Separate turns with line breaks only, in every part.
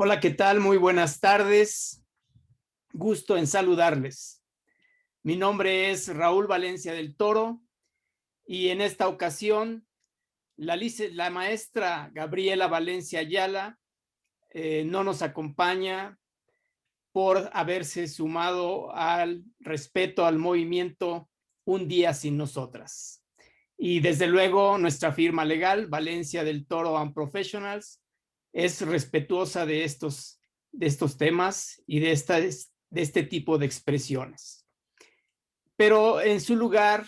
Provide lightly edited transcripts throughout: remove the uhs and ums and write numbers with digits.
Hola, ¿qué tal? Muy buenas tardes. Gusto en saludarles. Mi nombre es Raúl Valencia del Toro y en esta ocasión la maestra Gabriela Valencia Ayala no nos acompaña por haberse sumado al respeto al movimiento Un Día Sin Nosotras. Y desde luego nuestra firma legal, Valencia del Toro and Professionals, es respetuosa de estos temas y de este tipo de expresiones. Pero en su lugar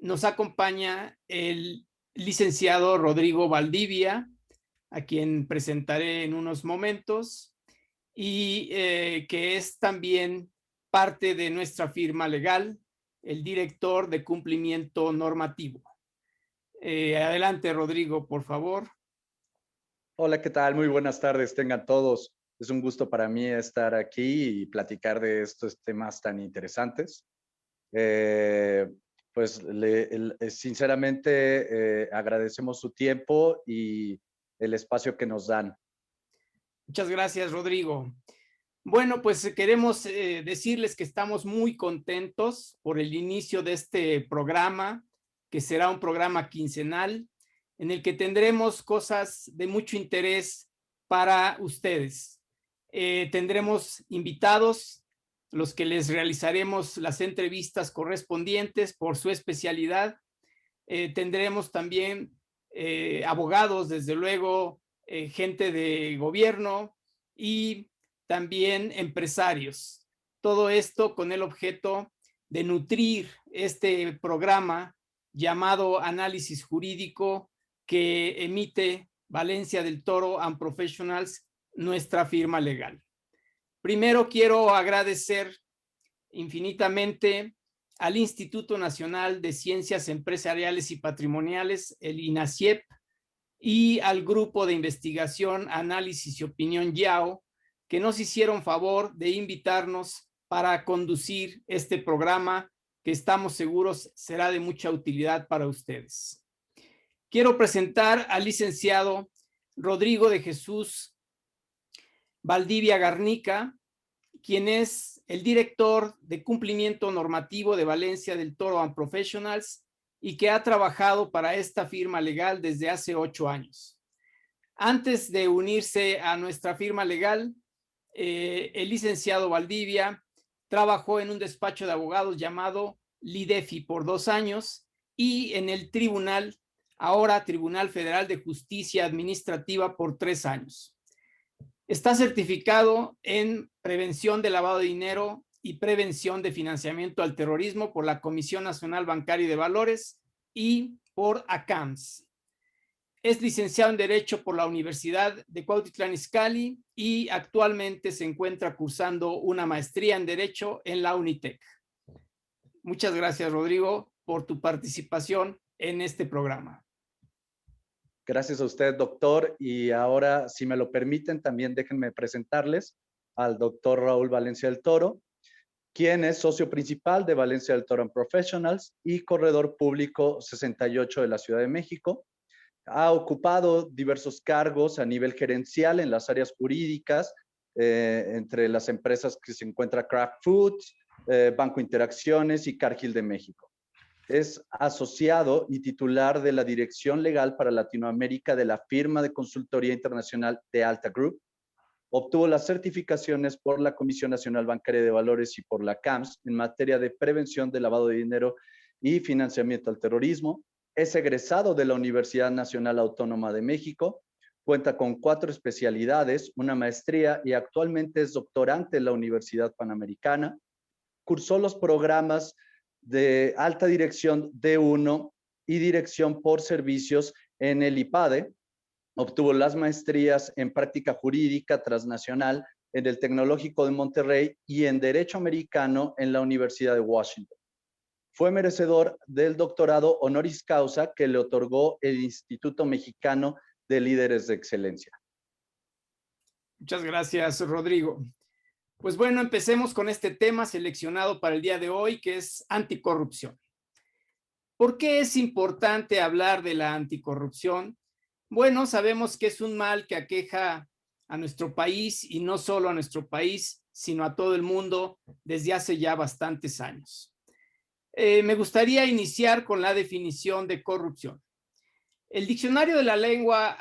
nos acompaña el licenciado Rodrigo Valdivia, a quien presentaré en unos momentos, y que es también parte de nuestra firma legal, el director de cumplimiento normativo. Adelante, Rodrigo, por favor.
Hola, ¿qué tal? Muy buenas tardes, tengan todos. Es un gusto para mí estar aquí y platicar de estos temas tan interesantes. Eh, Sinceramente, agradecemos su tiempo y el espacio que nos dan.
Muchas gracias, Rodrigo. Bueno, pues queremos decirles que estamos muy contentos por el inicio de este programa, que será un programa quincenal, en el que tendremos cosas de mucho interés para ustedes. Tendremos invitados, los que les realizaremos las entrevistas correspondientes por su especialidad. Tendremos también abogados, desde luego, gente de gobierno y también empresarios. Todo esto con el objeto de nutrir este programa llamado Análisis Jurídico que emite Valencia del Toro and Professionals, nuestra firma legal. Primero quiero agradecer infinitamente al Instituto Nacional de Ciencias Empresariales y Patrimoniales, el INACIEP, y al Grupo de Investigación, Análisis y Opinión YAO, que nos hicieron favor de invitarnos para conducir este programa que estamos seguros será de mucha utilidad para ustedes. Quiero presentar al licenciado Rodrigo de Jesús Valdivia Garnica, quien es el director de cumplimiento normativo de Valencia del Toro and Professionals y que ha trabajado para esta firma legal desde hace 8 años. Antes de unirse a nuestra firma legal, el licenciado Valdivia trabajó en un despacho de abogados llamado LIDEFI por 2 años y en el tribunal, ahora Tribunal Federal de Justicia Administrativa, por 3 años. Está certificado en prevención de lavado de dinero y prevención de financiamiento al terrorismo por la Comisión Nacional Bancaria y de Valores y por ACAMS. Es licenciado en Derecho por la Universidad de Cuautitlán Izcalli y actualmente se encuentra cursando una maestría en Derecho en la Unitec. Muchas gracias, Rodrigo, por tu participación en este programa.
Gracias a usted, doctor. Y ahora, si me lo permiten, también déjenme presentarles al doctor Raúl Valencia del Toro, quien es socio principal de Valencia del Toro and Professionals y corredor público 68 de la Ciudad de México. Ha ocupado diversos cargos a nivel gerencial en las áreas jurídicas, entre las empresas que se encuentra Kraft Foods, Banco Interacciones y Cargill de México. Es asociado y titular de la Dirección Legal para Latinoamérica de la firma de consultoría internacional de Alta Group. Obtuvo las certificaciones por la Comisión Nacional Bancaria de Valores y por la CAMS en materia de prevención de lavado de dinero y financiamiento al terrorismo. Es egresado de la Universidad Nacional Autónoma de México. Cuenta con 4 especialidades, una maestría y actualmente es doctorante en la Universidad Panamericana. Cursó los programas de alta dirección D1 y dirección por servicios en el IPADE. Obtuvo las maestrías en práctica jurídica transnacional en el Tecnológico de Monterrey y en Derecho Americano en la Universidad de Washington. Fue merecedor del doctorado honoris causa que le otorgó el Instituto Mexicano de Líderes de Excelencia.
Muchas gracias, Rodrigo. Pues bueno, empecemos con este tema seleccionado para el día de hoy, que es anticorrupción. ¿Por qué es importante hablar de la anticorrupción? Bueno, sabemos que es un mal que aqueja a nuestro país, y no solo a nuestro país, sino a todo el mundo desde hace ya bastantes años. Me gustaría iniciar con la definición de corrupción. El diccionario de la lengua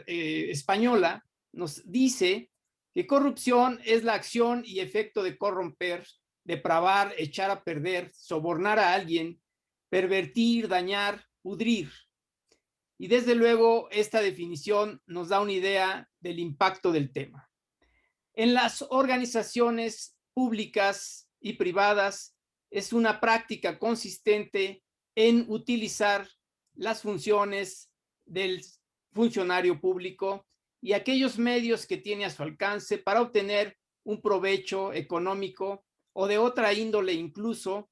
española nos dice que corrupción es la acción y efecto de corromper, depravar, echar a perder, sobornar a alguien, pervertir, dañar, pudrir. Y desde luego esta definición nos da una idea del impacto del tema. En las organizaciones públicas y privadas es una práctica consistente en utilizar las funciones del funcionario público y aquellos medios que tiene a su alcance para obtener un provecho económico o de otra índole incluso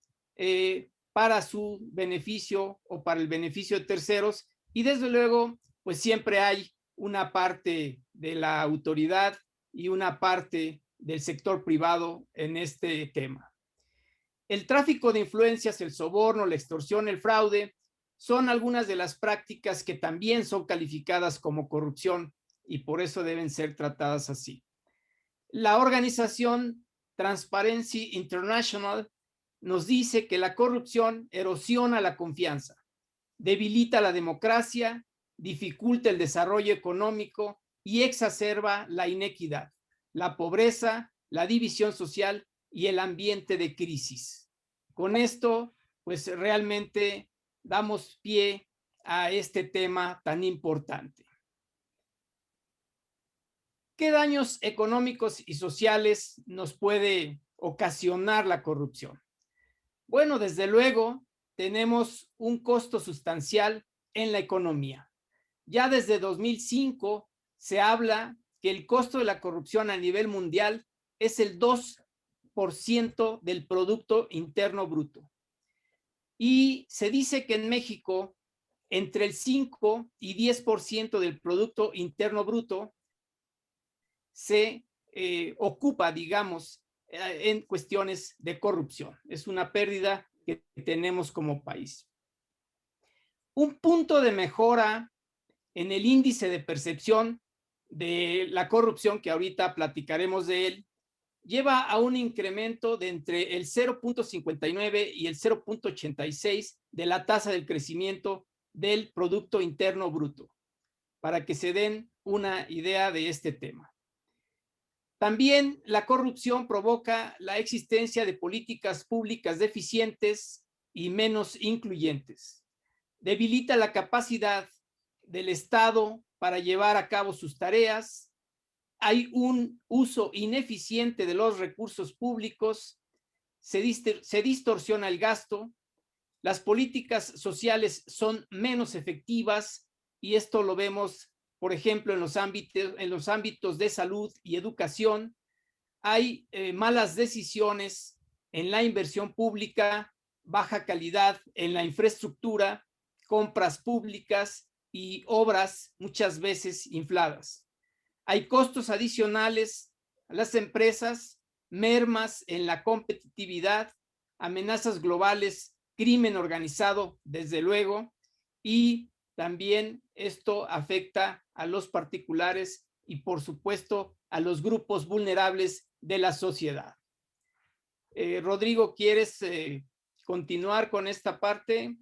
para su beneficio o para el beneficio de terceros. Y desde luego, pues siempre hay una parte de la autoridad y una parte del sector privado en este tema. El tráfico de influencias, el soborno, la extorsión, el fraude son algunas de las prácticas que también son calificadas como corrupción y por eso deben ser tratadas así. La organización Transparency International nos dice que la corrupción erosiona la confianza, debilita la democracia, dificulta el desarrollo económico y exacerba la inequidad, la pobreza, la división social y el ambiente de crisis. Con esto, pues realmente damos pie a este tema tan importante. ¿Qué daños económicos y sociales nos puede ocasionar la corrupción? Bueno, desde luego, tenemos un costo sustancial en la economía. Ya desde 2005 se habla que el costo de la corrupción a nivel mundial es el 2% del Producto Interno Bruto. Y se dice que en México, entre el 5 y 10% del Producto Interno Bruto se ocupa, digamos, en cuestiones de corrupción. Es una pérdida que tenemos como país. Un punto de mejora en el índice de percepción de la corrupción, que ahorita platicaremos de él, lleva a un incremento de entre el 0.59 y el 0.86 de la tasa del crecimiento del Producto Interno Bruto, para que se den una idea de este tema. También la corrupción provoca la existencia de políticas públicas deficientes y menos incluyentes. Debilita la capacidad del Estado para llevar a cabo sus tareas. Hay un uso ineficiente de los recursos públicos. Se distorsiona el gasto. Las políticas sociales son menos efectivas y esto lo vemos, por ejemplo, en los ámbitos de salud y educación. Hay malas decisiones en la inversión pública, baja calidad en la infraestructura, compras públicas y obras muchas veces infladas. Hay costos adicionales a las empresas, mermas en la competitividad, amenazas globales, crimen organizado, desde luego, y también esto afecta a los particulares y, por supuesto, a los grupos vulnerables de la sociedad. Rodrigo, ¿quieres continuar con esta parte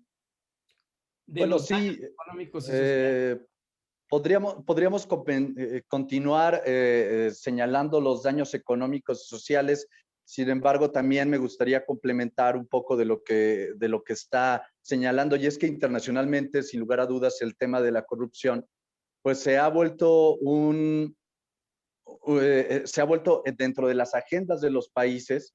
de
Bueno,
los
sí,
daños económicos y sociales?
podríamos continuar señalando los daños económicos y sociales. Sin embargo, también me gustaría complementar un poco de lo que está señalando, y es que internacionalmente, sin lugar a dudas, el tema de la corrupción, pues se ha vuelto dentro de las agendas de los países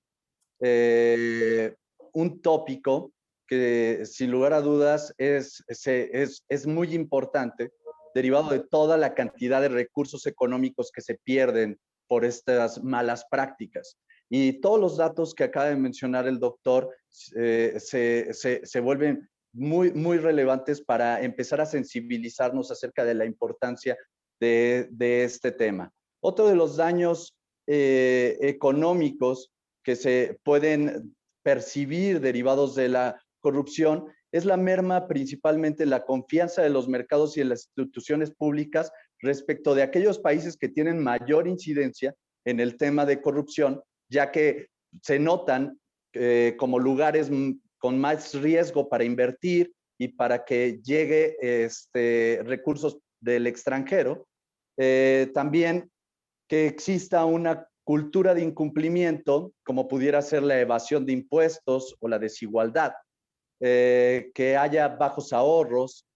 un tópico que sin lugar a dudas es muy importante, derivado de toda la cantidad de recursos económicos que se pierden por estas malas prácticas. Y todos los datos que acaba de mencionar el doctor se vuelven muy relevantes para empezar a sensibilizarnos acerca de la importancia de este tema. Otro de los daños económicos que se pueden percibir derivados de la corrupción es la merma principalmente en la confianza de los mercados y en las instituciones públicas respecto de aquellos países que tienen mayor incidencia en el tema de corrupción, ya que se notan como lugares con más riesgo para invertir y para que llegue recursos del extranjero. También que exista una cultura de incumplimiento, como pudiera ser la evasión de impuestos o la desigualdad, que haya bajos ahorros,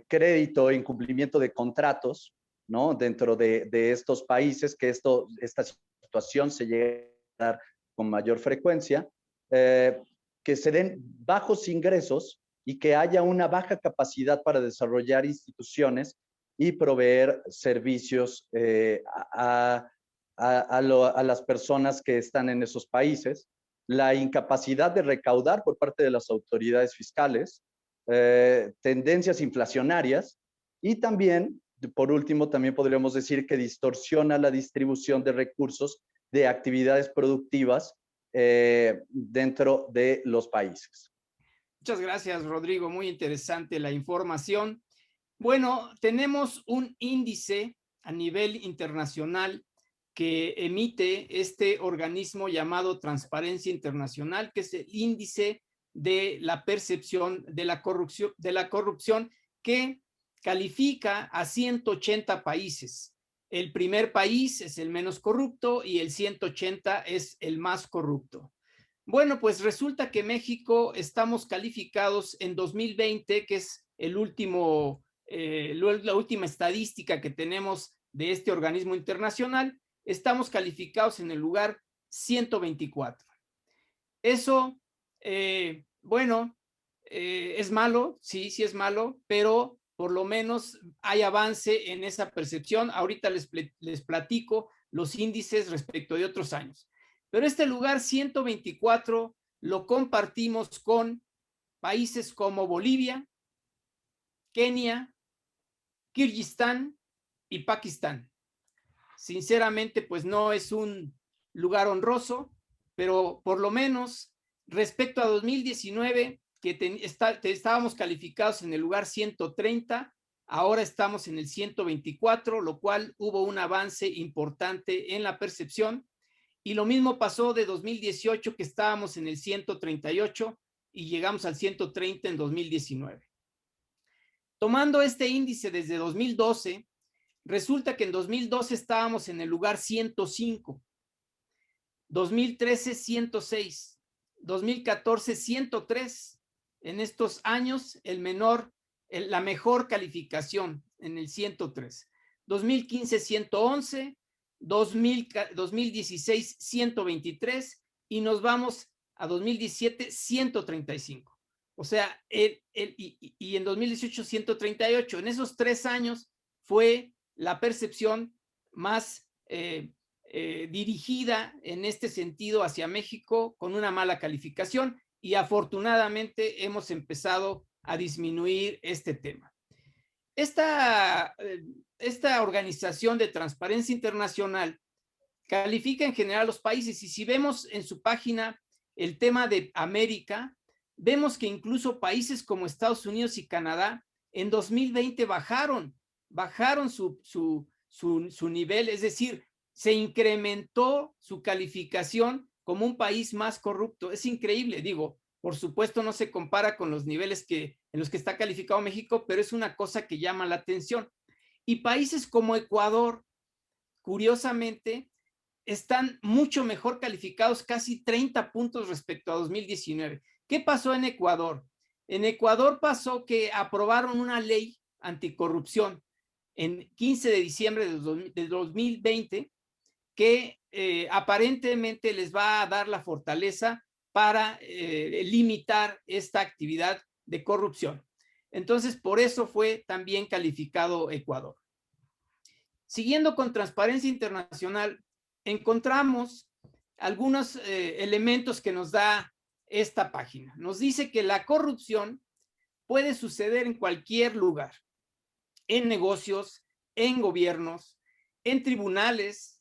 crédito, incumplimiento de contratos, ¿no? Dentro de estos países, que esta situación se llegue a dar con mayor frecuencia, que se den bajos ingresos y que haya una baja capacidad para desarrollar instituciones y proveer servicios a las personas que están en esos países, la incapacidad de recaudar por parte de las autoridades fiscales, tendencias inflacionarias y también, por último, también podríamos decir que distorsiona la distribución de recursos de actividades productivas dentro de los países.
Muchas gracias, Rodrigo. Muy interesante la información. Bueno, tenemos un índice a nivel internacional que emite este organismo llamado Transparencia Internacional, que es el índice de la percepción de la corrupción que califica a 180 países. El primer país es el menos corrupto y el 180 es el más corrupto. Bueno, pues resulta que México estamos calificados en 2020, que es el último, la última estadística que tenemos de este organismo internacional. Estamos calificados en el lugar 124. Eso, bueno, es malo, sí, sí es malo, pero por lo menos hay avance en esa percepción. Ahorita les platico los índices respecto de otros años. Pero este lugar 124 lo compartimos con países como Bolivia, Kenia, Kirguistán y Pakistán. Sinceramente, pues no es un lugar honroso, pero por lo menos respecto a 2019, que estábamos calificados en el lugar 130, ahora estamos en el 124, lo cual hubo un avance importante en la percepción. Y lo mismo pasó de 2018, que estábamos en el 138 y llegamos al 130 en 2019. Tomando este índice desde 2012, resulta que en 2012 estábamos en el lugar 105, 2013 106, 2014 103. En estos años, la mejor calificación en el 103. 2015 111, 2016 123 y nos vamos a 2017 135. O sea, y en 2018 138. En esos 3 años fue la percepción más dirigida en este sentido hacia México con una mala calificación, y afortunadamente hemos empezado a disminuir este tema. Esta organización de Transparencia Internacional califica en general los países, y si vemos en su página el tema de América, vemos que incluso países como Estados Unidos y Canadá en 2020 bajaron su nivel, es decir, se incrementó su calificación como un país más corrupto. Es increíble, digo, por supuesto no se compara con los niveles en los que está calificado México, pero es una cosa que llama la atención. Y países como Ecuador, curiosamente, están mucho mejor calificados, casi 30 puntos respecto a 2019. ¿Qué pasó en Ecuador? En Ecuador pasó que aprobaron una ley anticorrupción en 15 de diciembre de 2020 que aparentemente les va a dar la fortaleza para limitar esta actividad de corrupción. Entonces, por eso fue también calificado Ecuador. Siguiendo con Transparencia Internacional, encontramos algunos elementos que nos da esta página. Nos dice que la corrupción puede suceder en cualquier lugar, en negocios, en gobiernos, en tribunales,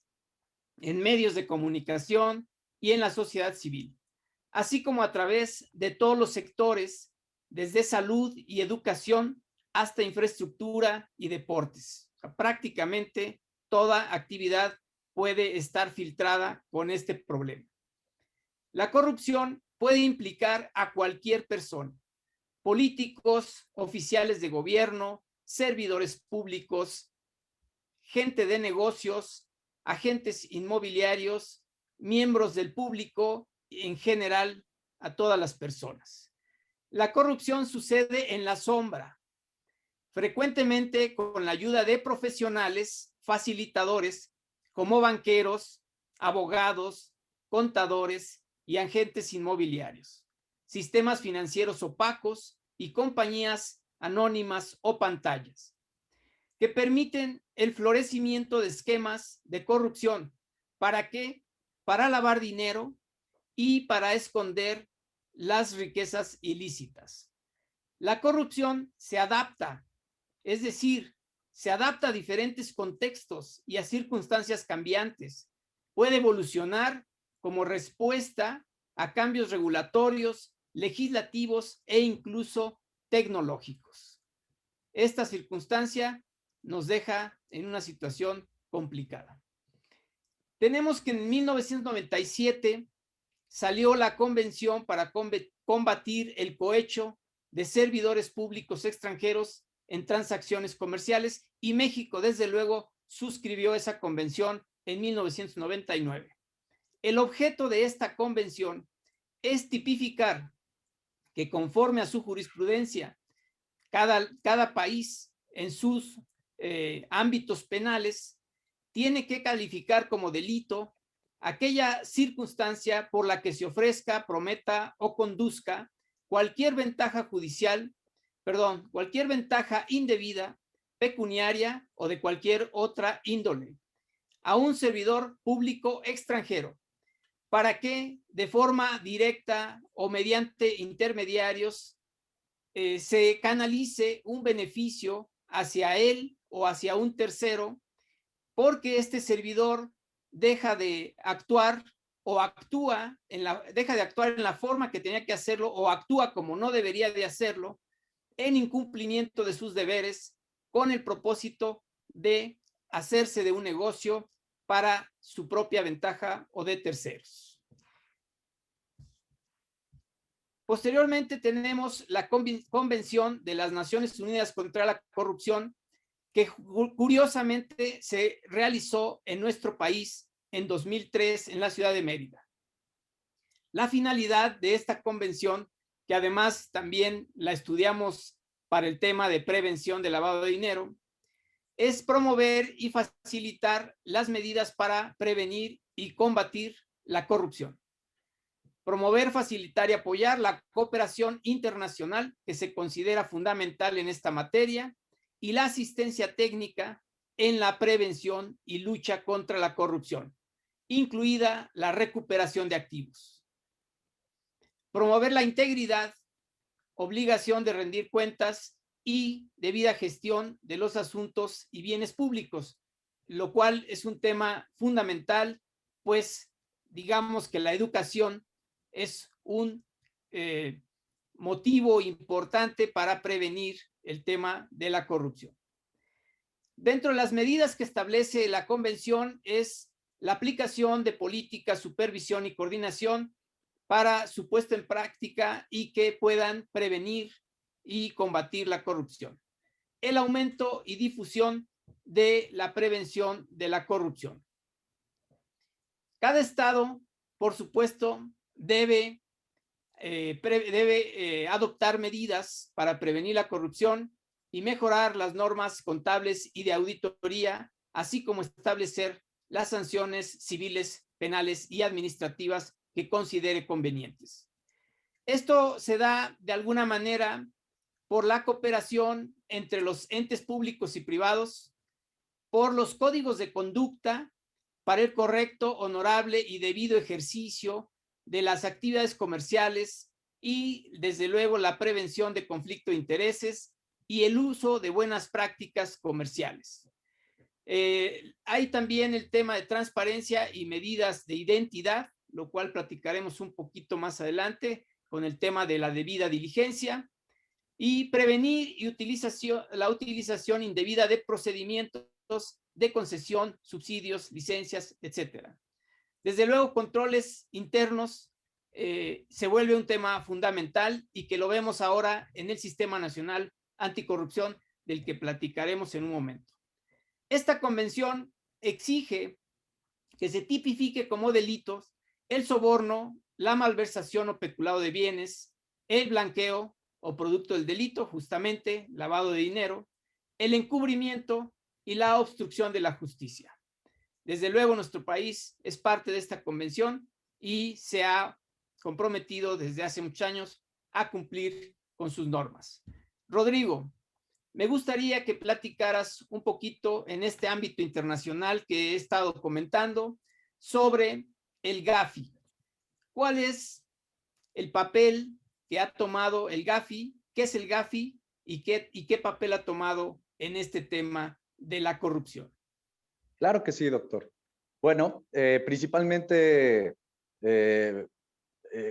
en medios de comunicación y en la sociedad civil. así como a través de todos los sectores, desde salud y educación hasta infraestructura y deportes. Prácticamente toda actividad puede estar filtrada con este problema. La corrupción puede implicar a cualquier persona, políticos, oficiales de gobierno, servidores públicos, gente de negocios, agentes inmobiliarios, miembros del público, en general a todas las personas. La corrupción sucede en la sombra, frecuentemente con la ayuda de profesionales, facilitadores, como banqueros, abogados, contadores y agentes inmobiliarios, sistemas financieros opacos y compañías anónimas o pantallas, que permiten el florecimiento de esquemas de corrupción. ¿Para qué? Para lavar dinero y para esconder las riquezas ilícitas. La corrupción se adapta, es decir, se adapta a diferentes contextos y a circunstancias cambiantes. Puede evolucionar como respuesta a cambios regulatorios, legislativos e incluso tecnológicos. Esta circunstancia nos deja en una situación complicada. Tenemos que en 1997 salió la Convención para combatir el cohecho de servidores públicos extranjeros en transacciones comerciales, y México, desde luego, suscribió esa convención en 1999. El objeto de esta convención es tipificar que, conforme a su jurisprudencia, cada país en sus ámbitos penales tiene que calificar como delito aquella circunstancia por la que se ofrezca, prometa o conduzca cualquier ventaja judicial, cualquier ventaja indebida, pecuniaria o de cualquier otra índole a un servidor público extranjero, para que de forma directa o mediante intermediarios se canalice un beneficio hacia él o hacia un tercero, porque este servidor deja de actuar o deja de actuar en la forma que tenía que hacerlo, o actúa como no debería de hacerlo, en incumplimiento de sus deberes, con el propósito de hacerse de un negocio para su propia ventaja o de terceros. Posteriormente tenemos la Convención de las Naciones Unidas contra la Corrupción, que curiosamente se realizó en nuestro país en 2003 en la ciudad de Mérida. La finalidad de esta convención, que además también la estudiamos para el tema de prevención de lavado de dinero, es promover y facilitar las medidas para prevenir y combatir la corrupción. Promover, facilitar y apoyar la cooperación internacional, que se considera fundamental en esta materia, y la asistencia técnica en la prevención y lucha contra la corrupción, incluida la recuperación de activos. Promover la integridad, obligación de rendir cuentas y debida gestión de los asuntos y bienes públicos, lo cual es un tema fundamental, pues digamos que la educación es un motivo importante para prevenir el tema de la corrupción. Dentro de las medidas que establece la convención es la aplicación de políticas, supervisión y coordinación para su puesta en práctica y que puedan prevenir y combatir la corrupción. El aumento y difusión de la prevención de la corrupción. Cada estado, por supuesto, debe adoptar medidas para prevenir la corrupción y mejorar las normas contables y de auditoría, así como establecer las sanciones civiles, penales y administrativas que considere convenientes. Esto se da de alguna manera por la cooperación entre los entes públicos y privados, por los códigos de conducta para el correcto, honorable y debido ejercicio de las actividades comerciales, y desde luego la prevención de conflicto de intereses y el uso de buenas prácticas comerciales. Hay también el tema de transparencia y medidas de identidad lo cual platicaremos un poquito más adelante con el tema de la debida diligencia, y prevenir la utilización indebida de procedimientos de concesión, subsidios, licencias, etcétera. Desde luego, controles internos se vuelve un tema fundamental y que lo vemos ahora en el Sistema Nacional Anticorrupción, del que platicaremos en un momento. Esta convención exige que se tipifique como delitos el soborno, la malversación o peculado de bienes, el blanqueo o producto del delito, justamente lavado de dinero, el encubrimiento y la obstrucción de la justicia. Desde luego, nuestro país es parte de esta convención y se ha comprometido desde hace muchos años a cumplir con sus normas. Rodrigo, me gustaría que platicaras un poquito en este ámbito internacional que he estado comentando sobre el Gafi. ¿Cuál es el papel que ha tomado el Gafi? ¿Qué es el Gafi y qué papel ha tomado en este tema de la corrupción?
Claro que sí, doctor. Bueno, principalmente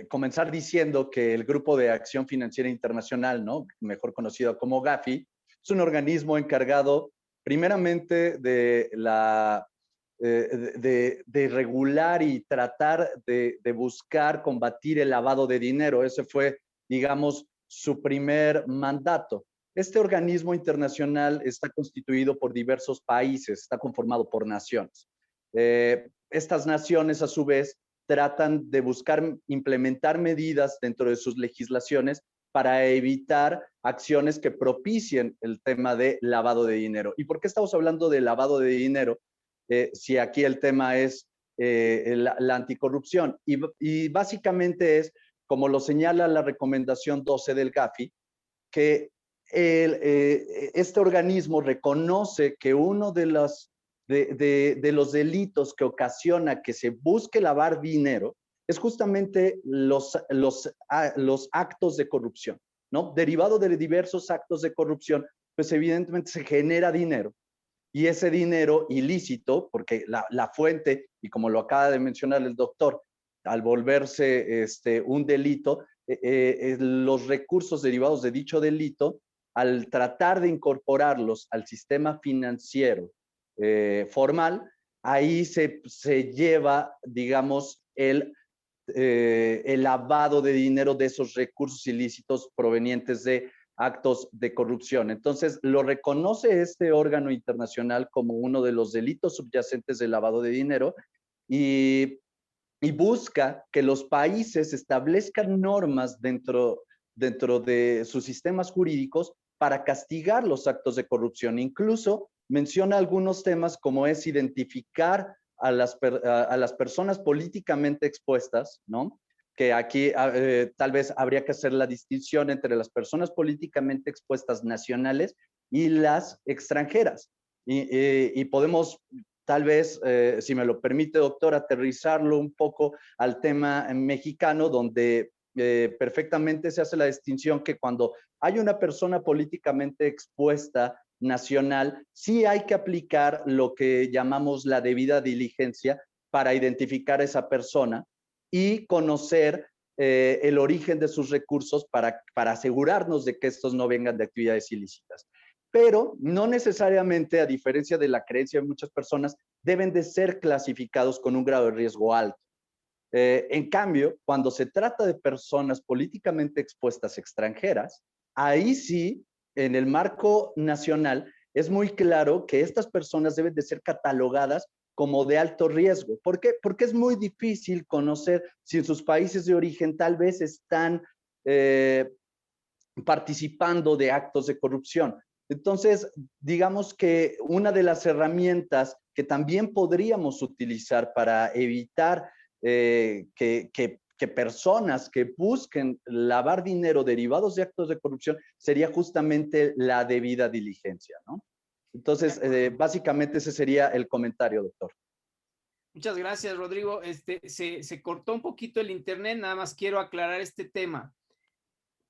comenzar diciendo que el Grupo de Acción Financiera Internacional, ¿no?, mejor conocido como Gafi, es un organismo encargado primeramente de regular y tratar de buscar combatir el lavado de dinero. Ese fue, digamos, su primer mandato. Este organismo internacional está constituido por diversos países, está conformado por naciones. Estas naciones, a su vez, tratan de buscar implementar medidas dentro de sus legislaciones para evitar acciones que propicien el tema de lavado de dinero. ¿Y por qué estamos hablando de lavado de dinero si aquí el tema es la anticorrupción? Y básicamente es, como lo señala la recomendación 12 del Gafi, que este organismo reconoce que uno de los delitos que ocasiona que se busque lavar dinero es justamente los actos de corrupción, ¿no? Derivado de diversos actos de corrupción, pues evidentemente se genera dinero, y ese dinero ilícito, porque la fuente, y como lo acaba de mencionar el doctor, al volverse un delito, los recursos derivados de dicho delito, al tratar de incorporarlos al sistema financiero formal, ahí se lleva, digamos, el lavado de dinero de esos recursos ilícitos provenientes de actos de corrupción. Entonces, lo reconoce este órgano internacional como uno de los delitos subyacentes del lavado de dinero y busca que los países establezcan normas dentro de sus sistemas jurídicos para castigar los actos de corrupción. Incluso menciona algunos temas como es identificar a las personas políticamente expuestas, ¿no? Que aquí tal vez habría que hacer la distinción entre las personas políticamente expuestas nacionales y las extranjeras. Y podemos tal vez, si me lo permite, doctor, aterrizarlo un poco al tema mexicano, donde perfectamente se hace la distinción que cuando hay una persona políticamente expuesta nacional, sí hay que aplicar lo que llamamos la debida diligencia para identificar a esa persona y conocer el origen de sus recursos para asegurarnos de que estos no vengan de actividades ilícitas. Pero no necesariamente, a diferencia de la creencia de muchas personas, deben de ser clasificados con un grado de riesgo alto. En cambio, cuando se trata de personas políticamente expuestas extranjeras, ahí sí, en el marco nacional, es muy claro que estas personas deben de ser catalogadas como de alto riesgo. ¿Por qué? Porque es muy difícil conocer si en sus países de origen tal vez están participando de actos de corrupción. Entonces, digamos que una de las herramientas que también podríamos utilizar para evitar que personas que busquen lavar dinero derivados de actos de corrupción sería justamente la debida diligencia, ¿no? Entonces, básicamente ese sería el comentario, doctor.
Muchas gracias, Rodrigo. Se cortó un poquito el internet, nada más quiero aclarar este tema.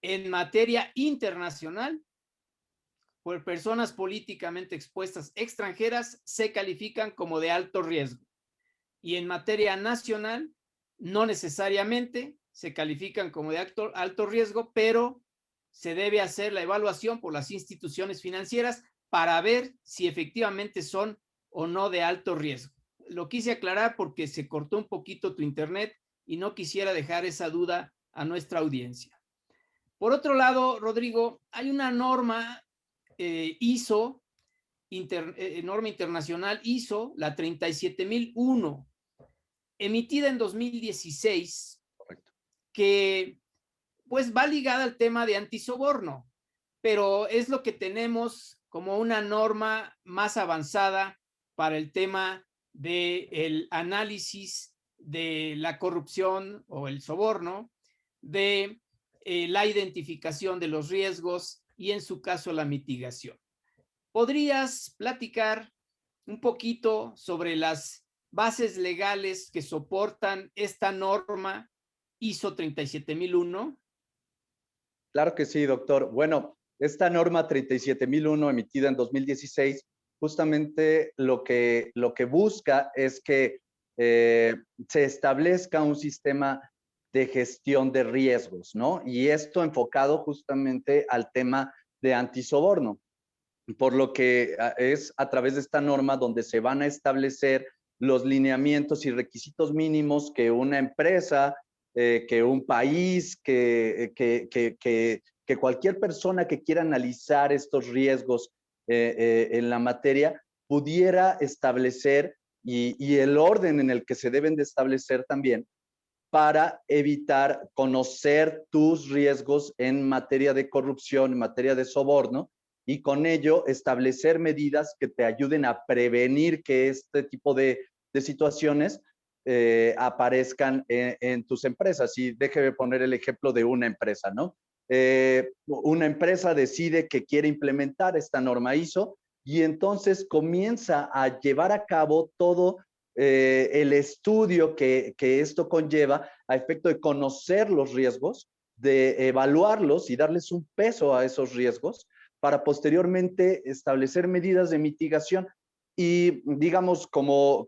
En materia internacional, por personas políticamente expuestas extranjeras se califican como de alto riesgo. Y en materia nacional, No necesariamente se califican como de alto riesgo, pero se debe hacer la evaluación por las instituciones financieras para ver si efectivamente son o no de alto riesgo. Lo quise aclarar porque se cortó un poquito tu internet y no quisiera dejar esa duda a nuestra audiencia. Por otro lado, Rodrigo, hay una norma ISO, norma internacional ISO, la 37001, emitida en 2016,
Correcto.
que pues va ligada al tema de antisoborno, pero es lo que tenemos como una norma más avanzada para el tema del análisis de la corrupción o el soborno, de la identificación de los riesgos y en su caso la mitigación. ¿Podrías platicar un poquito sobre las bases legales que soportan esta norma ISO 37001?
Claro que sí, doctor. Bueno, esta norma 37001 emitida en 2016, justamente lo que busca es que se establezca un sistema de gestión de riesgos, ¿no? Y esto enfocado justamente al tema de antisoborno, por lo que es a través de esta norma donde se van a establecer los lineamientos y requisitos mínimos que una empresa, que un país, que cualquier persona que quiera analizar estos riesgos en la materia pudiera establecer y el orden en el que se deben de establecer también para evitar conocer tus riesgos en materia de corrupción, en materia de soborno, y con ello establecer medidas que te ayuden a prevenir que este tipo de situaciones aparezcan en tus empresas. Y déjeme poner el ejemplo de una empresa, ¿no? Una empresa decide que quiere implementar esta norma ISO y entonces comienza a llevar a cabo todo el estudio que esto conlleva a efecto de conocer los riesgos, de evaluarlos y darles un peso a esos riesgos para posteriormente establecer medidas de mitigación. Y digamos, como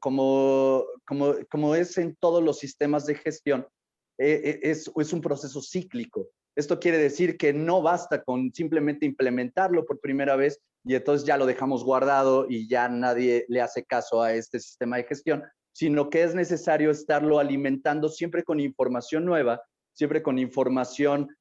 es en todos los sistemas de gestión, es un proceso cíclico. Esto quiere decir que no basta con simplemente implementarlo por primera vez y entonces ya lo dejamos guardado y ya nadie le hace caso a este sistema de gestión, sino que es necesario estarlo alimentando siempre con información nueva, siempre con información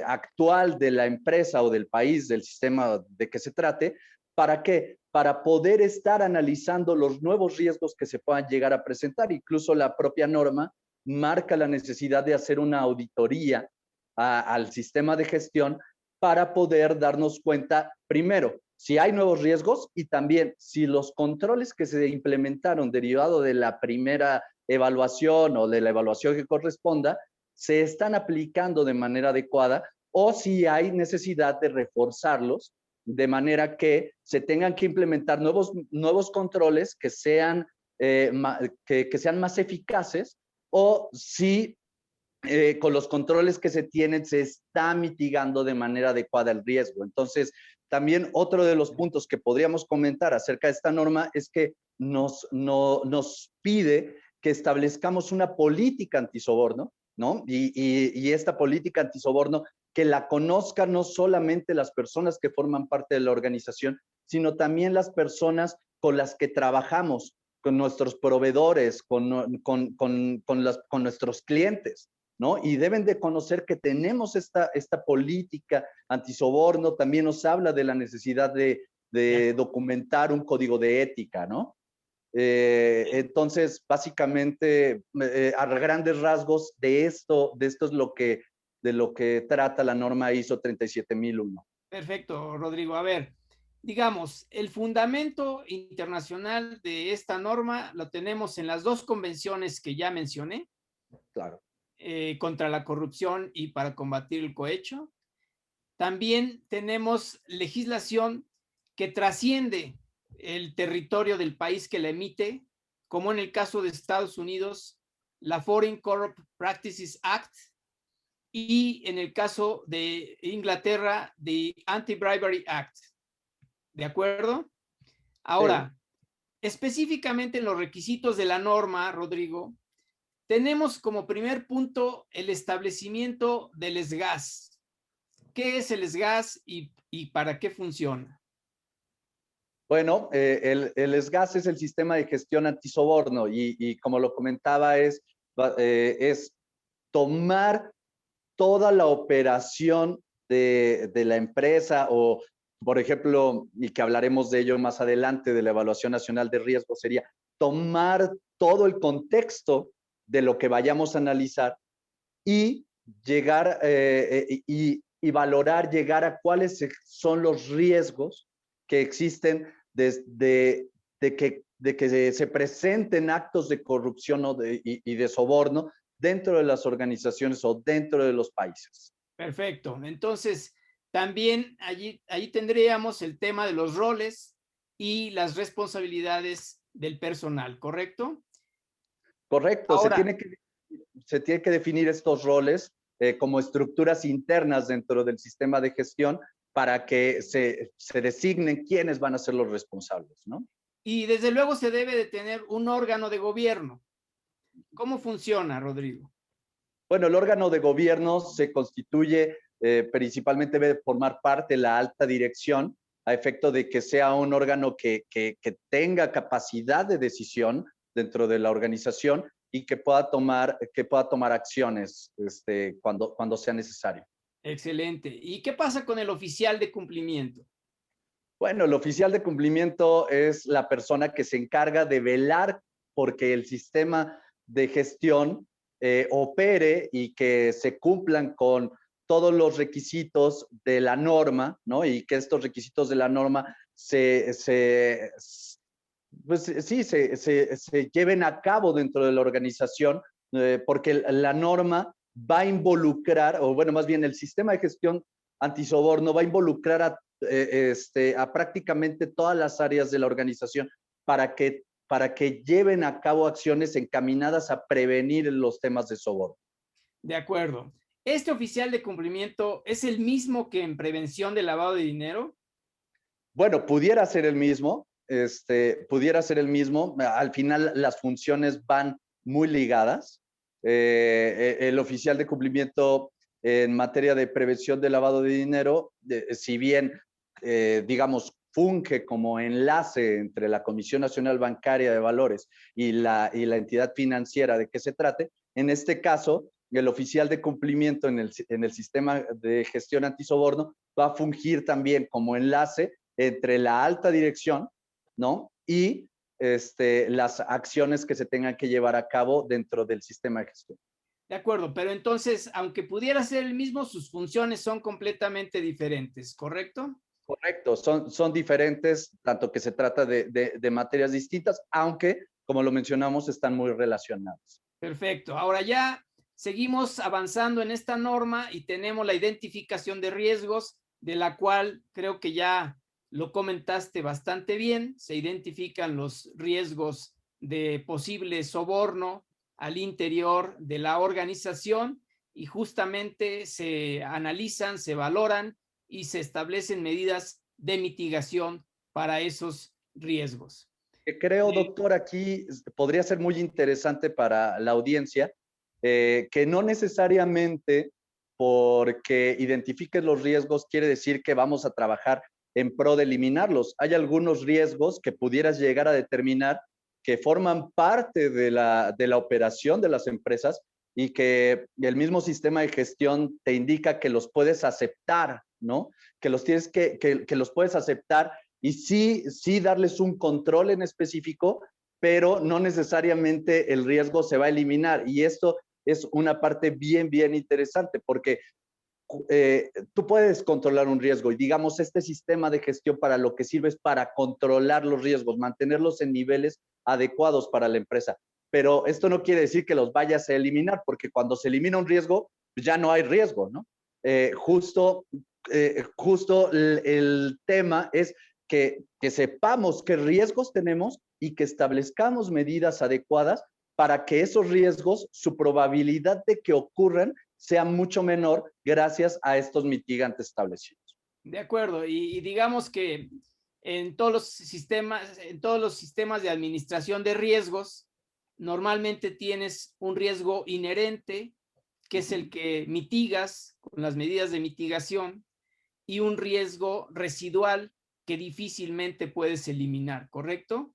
actual de la empresa o del país, del sistema de que se trate. ¿Para qué? Para poder estar analizando los nuevos riesgos que se puedan llegar a presentar. Incluso la propia norma marca la necesidad de hacer una auditoría al sistema de gestión para poder darnos cuenta, primero, si hay nuevos riesgos y también si los controles que se implementaron derivado de la primera evaluación o de la evaluación que corresponda se están aplicando de manera adecuada o si hay necesidad de reforzarlos de manera que se tengan que implementar nuevos controles que sean, que sean más eficaces o si con los controles que se tienen se está mitigando de manera adecuada el riesgo. Entonces, también otro de los puntos que podríamos comentar acerca de esta norma es que nos pide que establezcamos una política antisoborno, ¿no? Y esta política antisoborno que la conozcan no solamente las personas que forman parte de la organización, sino también las personas con las que trabajamos, con nuestros proveedores, con nuestros clientes, ¿no? Y deben de conocer que tenemos esta política antisoborno. También nos habla de la necesidad de documentar un código de ética, ¿no? Entonces, básicamente, a grandes rasgos, de esto es de lo que trata la norma ISO 37001.
Perfecto, Rodrigo. A ver, digamos, el fundamento internacional de esta norma lo tenemos en las dos convenciones que ya mencioné,
Claro.
contra la corrupción y para combatir el cohecho. También tenemos legislación que trasciende el territorio del país que la emite, como en el caso de Estados Unidos, la Foreign Corrupt Practices Act, y en el caso de Inglaterra, the Anti-Bribery Act. ¿De acuerdo? Ahora, específicamente en los requisitos de la norma, Rodrigo, tenemos como primer punto el establecimiento del SGAS. ¿Qué es el SGAS y para qué funciona?
Bueno, el SGAS es el sistema de gestión antisoborno y como lo comentaba, es tomar toda la operación de la empresa o, por ejemplo, y que hablaremos de ello más adelante, de la evaluación nacional de riesgo, sería tomar todo el contexto de lo que vayamos a analizar y llegar y valorar, llegar a cuáles son los riesgos que existen desde de que se presenten actos de corrupción y de soborno dentro de las organizaciones o dentro de los países.
Perfecto. Entonces, también allí tendríamos el tema de los roles y las responsabilidades del personal, ¿correcto?
Correcto,
Ahora,
se tiene que definir estos roles como estructuras internas dentro del sistema de gestión para que se designen quiénes van a ser los responsables, ¿no?
y desde luego se debe de tener un órgano de gobierno. ¿Cómo funciona, Rodrigo?
Bueno, el órgano de gobierno se constituye, principalmente debe formar parte de la alta dirección, a efecto de que sea un órgano que tenga capacidad de decisión dentro de la organización y que pueda tomar acciones cuando sea necesario.
Excelente. ¿Y qué pasa con el oficial de cumplimiento?
Bueno, el oficial de cumplimiento es la persona que se encarga de velar porque el sistema de gestión opere y que se cumplan con todos los requisitos de la norma, ¿no? Y que estos requisitos de la norma pues, sí, se lleven a cabo dentro de la organización, porque la norma va a involucrar, o bueno, más bien el sistema de gestión antisoborno va a involucrar a prácticamente todas las áreas de la organización para que lleven a cabo acciones encaminadas a prevenir los temas de soborno.
De acuerdo. ¿Este oficial de cumplimiento es el mismo que en prevención de lavado de dinero?
Bueno, pudiera ser el mismo, pudiera ser el mismo. Al final las funciones van muy ligadas. El oficial de cumplimiento en materia de prevención de lavado de dinero, si bien, digamos, funge como enlace entre la Comisión Nacional Bancaria de Valores y la entidad financiera de que se trate, en este caso, el oficial de cumplimiento en el sistema de gestión antisoborno va a fungir también como enlace entre la alta dirección, ¿no? Y las acciones que se tengan que llevar a cabo dentro del sistema de gestión.
De acuerdo, pero entonces, aunque pudiera ser el mismo, sus funciones son completamente diferentes, ¿correcto?
Correcto, son diferentes, tanto que se trata de materias distintas, aunque, como lo mencionamos, están muy relacionadas.
Perfecto. Ahora ya seguimos avanzando en esta norma y tenemos la identificación de riesgos, de la cual creo que ya lo comentaste bastante bien. Se identifican los riesgos de posible soborno al interior de la organización y justamente se analizan, se valoran y se establecen medidas de mitigación para esos riesgos.
Creo, doctor, aquí podría ser muy interesante para la audiencia, que no necesariamente porque identifiques los riesgos quiere decir que vamos a trabajar en pro de eliminarlos. Hay algunos riesgos que pudieras llegar a determinar que forman parte de la operación de las empresas y que el mismo sistema de gestión te indica que los puedes aceptar, ¿no? Que los tienes que los puedes aceptar y sí darles un control en específico, pero no necesariamente el riesgo se va a eliminar. Y esto es una parte bien interesante porque tú puedes controlar un riesgo y digamos este sistema de gestión para lo que sirve es para controlar los riesgos, mantenerlos en niveles adecuados para la empresa. Pero esto no quiere decir que los vayas a eliminar, porque cuando se elimina un riesgo, ya no hay riesgo, ¿no? Justo el tema es que sepamos qué riesgos tenemos y que establezcamos medidas adecuadas para que esos riesgos, su probabilidad de que ocurran, sea mucho menor gracias a estos mitigantes establecidos.
De acuerdo, y digamos que en todos los sistemas de administración de riesgos normalmente tienes un riesgo inherente, que es el que mitigas con las medidas de mitigación, y un riesgo residual que difícilmente puedes eliminar, ¿correcto?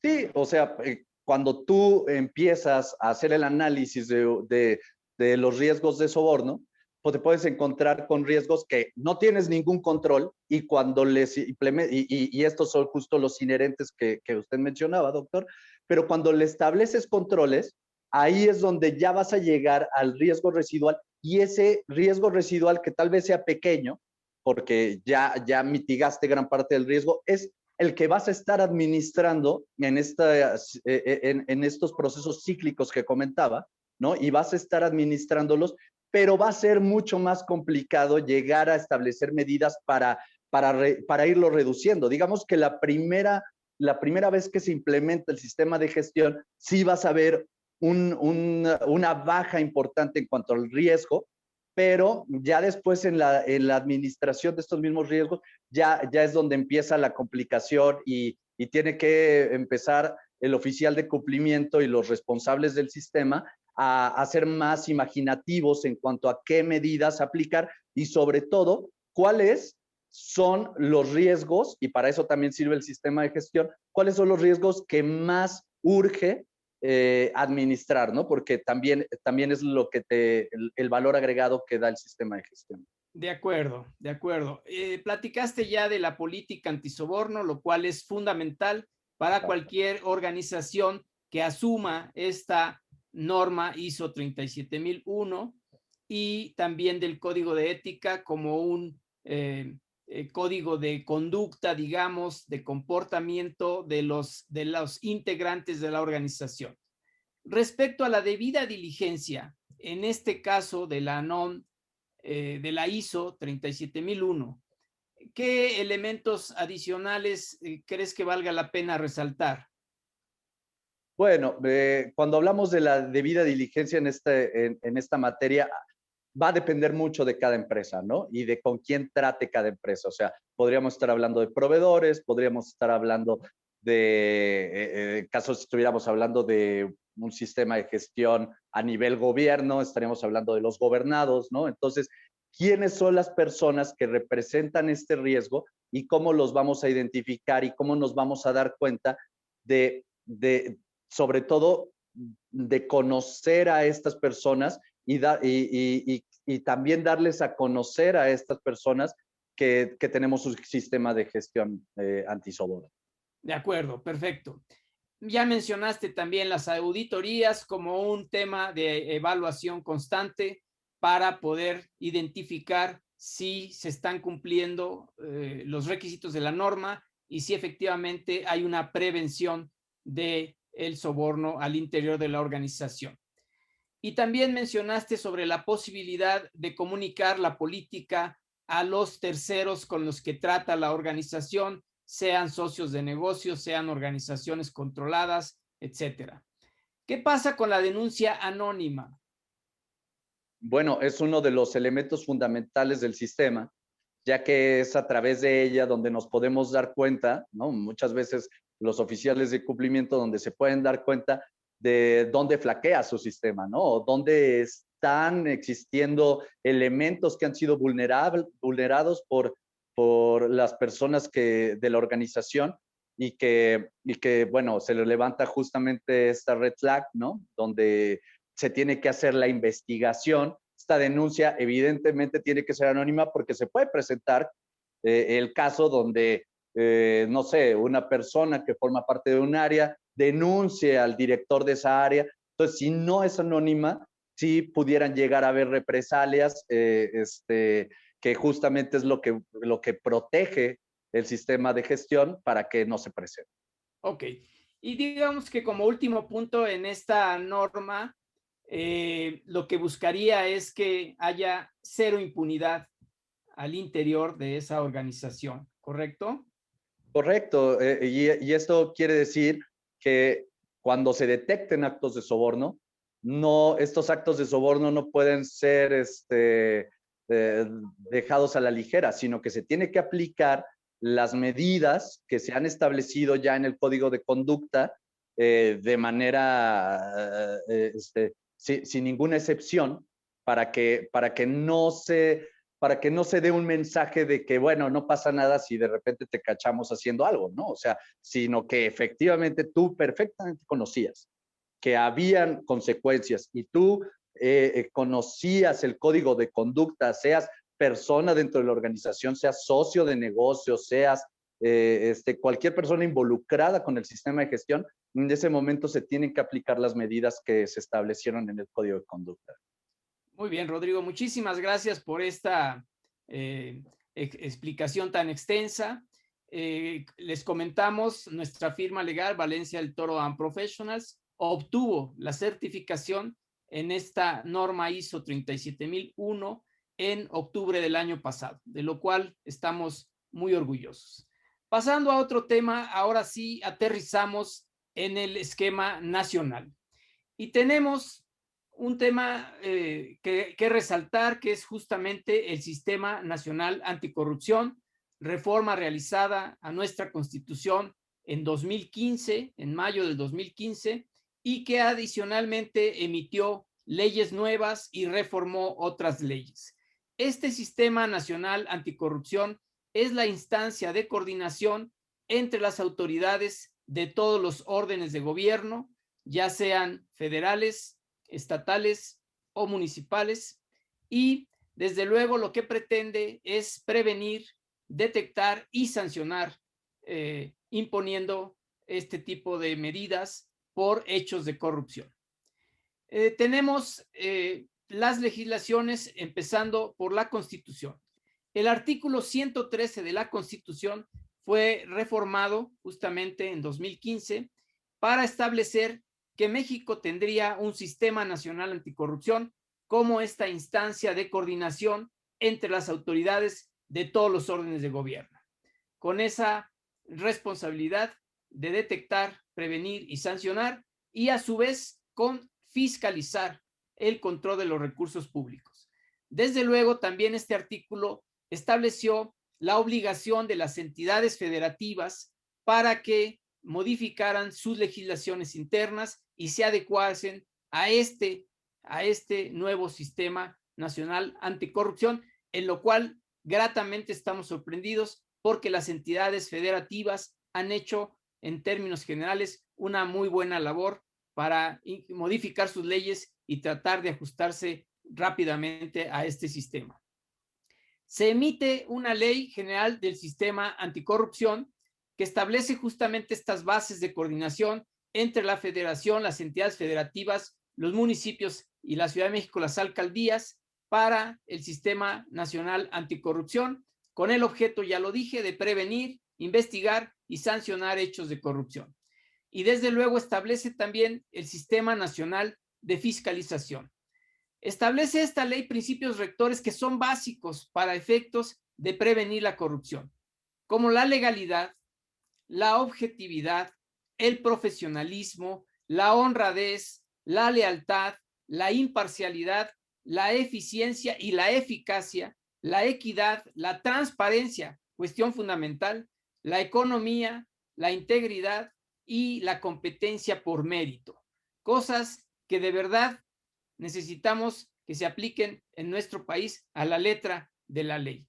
Sí, o sea, cuando tú empiezas a hacer el análisis de los riesgos de soborno, pues te puedes encontrar con riesgos que no tienes ningún control y cuando les implementas, y estos son justo los inherentes que usted mencionaba, doctor, pero cuando le estableces controles, ahí es donde ya vas a llegar al riesgo residual y ese riesgo residual que tal vez sea pequeño, porque ya mitigaste gran parte del riesgo, es el que vas a estar administrando en estos procesos cíclicos que comentaba, ¿no? Y vas a estar administrándolos, pero va a ser mucho más complicado llegar a establecer medidas para irlo reduciendo. Digamos que la primera vez que se implementa el sistema de gestión, sí vas a ver una baja importante en cuanto al riesgo, pero ya después en la administración de estos mismos riesgos, ya es donde empieza la complicación y tiene que empezar el oficial de cumplimiento y los responsables del sistema a ser más imaginativos en cuanto a qué medidas aplicar y sobre todo cuáles son los riesgos, y para eso también sirve el sistema de gestión, cuáles son los riesgos que más urge administrar, ¿no? Porque también es lo que el valor agregado que da el sistema de gestión.
De acuerdo, de acuerdo. Platicaste ya de la política antisoborno, lo cual es fundamental para cualquier organización que asuma esta norma ISO 37001 y también del código de ética como un código de conducta, digamos, de comportamiento de los integrantes de la organización. Respecto a la debida diligencia, en este caso de la NOM, de la ISO 37001, ¿qué elementos adicionales crees que valga la pena resaltar?
Bueno, cuando hablamos de la debida diligencia en esta materia, va a depender mucho de cada empresa, ¿no? Y de con quién trate cada empresa. O sea, podríamos estar hablando de proveedores, podríamos estar hablando de casos, si estuviéramos hablando de un sistema de gestión a nivel gobierno, estaríamos hablando de los gobernados, ¿no? Entonces, ¿quiénes son las personas que representan este riesgo y cómo los vamos a identificar y cómo nos vamos a dar cuenta sobre todo, de conocer a estas personas y también darles a conocer a estas personas que tenemos un sistema de gestión antisoborno.
De acuerdo, perfecto. Ya mencionaste también las auditorías como un tema de evaluación constante para poder identificar si se están cumpliendo los requisitos de la norma y si efectivamente hay una prevención de el soborno al interior de la organización. Y también mencionaste sobre la posibilidad de comunicar la política a los terceros con los que trata la organización, sean socios de negocios, sean organizaciones controladas, etcétera. ¿Qué pasa con la denuncia anónima?
Bueno, es uno de los elementos fundamentales del sistema, ya que es a través de ella donde nos podemos dar cuenta, ¿no? Muchas veces los oficiales de cumplimiento donde se pueden dar cuenta de dónde flaquea su sistema, ¿no? O dónde están existiendo elementos que han sido vulnerados por las personas de la organización y que, bueno, se le levanta justamente esta red flag, ¿no? Donde se tiene que hacer la investigación. Esta denuncia evidentemente tiene que ser anónima porque se puede presentar el caso donde, no sé, una persona que forma parte de un área denuncie al director de esa área. Entonces, si no es anónima, sí pudieran llegar a haber represalias, que justamente es lo que protege el sistema de gestión para que no se presente.
Ok. Y digamos que como último punto en esta norma, lo que buscaría es que haya cero impunidad al interior de esa organización, ¿correcto?
Correcto. Y esto quiere decir que cuando se detecten actos de soborno, estos actos de soborno no pueden ser dejados a la ligera, sino que se tiene que aplicar las medidas que se han establecido ya en el código de conducta de manera, sin ninguna excepción, para que no se dé un mensaje de que, bueno, no pasa nada si de repente te cachamos haciendo algo, ¿no? O sea, sino que efectivamente tú perfectamente conocías que habían consecuencias y tú conocías el código de conducta, seas persona dentro de la organización, seas socio de negocios, seas cualquier persona involucrada con el sistema de gestión, en ese momento se tienen que aplicar las medidas que se establecieron en el código de conducta.
Muy bien, Rodrigo, muchísimas gracias por esta explicación tan extensa. Les comentamos, nuestra firma legal, Valencia del Toro and Professionals, obtuvo la certificación en esta norma ISO 37001 en octubre del año pasado, de lo cual estamos muy orgullosos. Pasando a otro tema, ahora sí aterrizamos en el esquema nacional. Y tenemos un tema que resaltar, que es justamente el Sistema Nacional Anticorrupción, reforma realizada a nuestra Constitución en 2015, en mayo del 2015, y que adicionalmente emitió leyes nuevas y reformó otras leyes. Este Sistema Nacional Anticorrupción es la instancia de coordinación entre las autoridades de todos los órdenes de gobierno, ya sean federales, estatales o municipales, y desde luego lo que pretende es prevenir, detectar y sancionar, imponiendo este tipo de medidas por hechos de corrupción. Tenemos las legislaciones empezando por la Constitución. El artículo 113 de la Constitución fue reformado justamente en 2015 para establecer que México tendría un sistema nacional anticorrupción como esta instancia de coordinación entre las autoridades de todos los órdenes de gobierno, con esa responsabilidad de detectar, prevenir y sancionar, y a su vez con fiscalizar el control de los recursos públicos. Desde luego, también este artículo estableció la obligación de las entidades federativas para que modificaran sus legislaciones internas y se adecuasen a este nuevo sistema nacional anticorrupción, en lo cual gratamente estamos sorprendidos porque las entidades federativas han hecho, en términos generales, una muy buena labor para modificar sus leyes y tratar de ajustarse rápidamente a este sistema. Se emite una ley general del sistema anticorrupción que establece justamente estas bases de coordinación entre la federación, las entidades federativas, los municipios y la Ciudad de México, las alcaldías, para el sistema nacional anticorrupción, con el objeto, ya lo dije, de prevenir, investigar y sancionar hechos de corrupción. Y desde luego establece también el Sistema Nacional de Fiscalización. Establece esta ley principios rectores que son básicos para efectos de prevenir la corrupción, como la legalidad, la objetividad, el profesionalismo, la honradez, la lealtad, la imparcialidad, la eficiencia y la eficacia, la equidad, la transparencia, cuestión fundamental, la economía, la integridad y la competencia por mérito. Cosas que de verdad necesitamos que se apliquen en nuestro país a la letra de la ley.